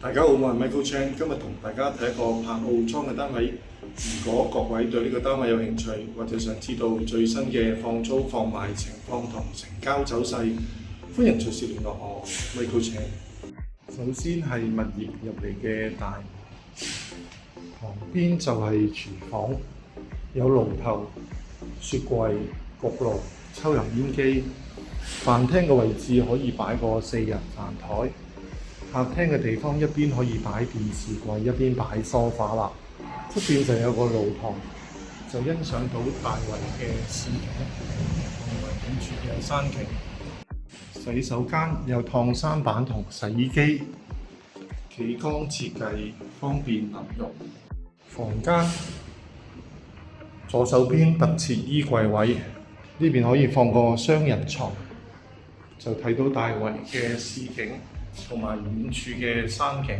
大家好，我係 Michael Chan，今日同大家睇一個柏傲莊嘅單位。如果各位對呢個單位有興趣，或者想知道最新嘅放租放賣情況同成交走勢，歡迎隨時聯絡我 Michael Chan。首先係物業入嚟嘅大門，旁邊就係廚房，有爐頭、雪櫃、焗爐、抽油煙機。飯廳嘅位置可以擺個4人飯台。客廳嘅地方一邊可以擺電視櫃，一邊擺梳化啦。側邊就有個露台，就欣賞到大圍嘅市景同埋遠處嘅山景。洗手間有燙衫板同洗衣機，企缸設計方便淋浴。房間左手邊特設衣櫃位，呢邊可以放個雙人床，就睇到大圍嘅市景同埋遠處嘅山景。